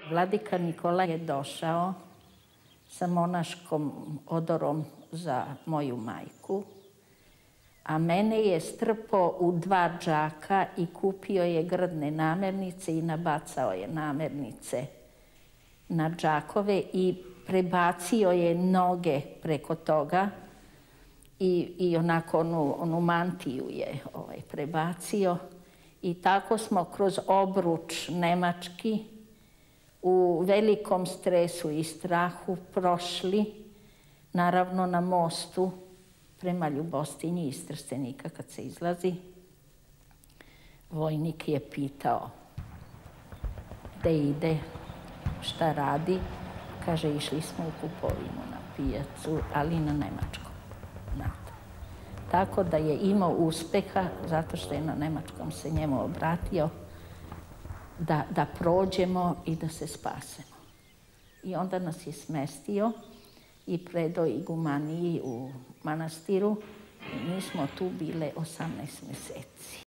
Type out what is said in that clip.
Vladika Nikola je došao sa monaškom odorom za moju majku, a mene je strpao u 2 džaka i kupio je grdne namirnice i nabacao je namirnice na džakove i prebacio je noge preko toga i onako onu mantiju je prebacio. I tako smo kroz obruč nemački u velikom stresu i strahu prošli, naravno na mostu prema Ljubostinji iz Trstenika kad se izlazi. Vojnik je pitao gde ide, šta radi. Kaže, išli smo u kupovinu na pijacu, ali na nemačkom. Tako da je imao uspeha, zato što je na nemačkom se njemu obratio, da prođemo i da se spasemo. I onda nas je smestio i predao igumaniji u manastiru i mi smo tu bile 18 meseci.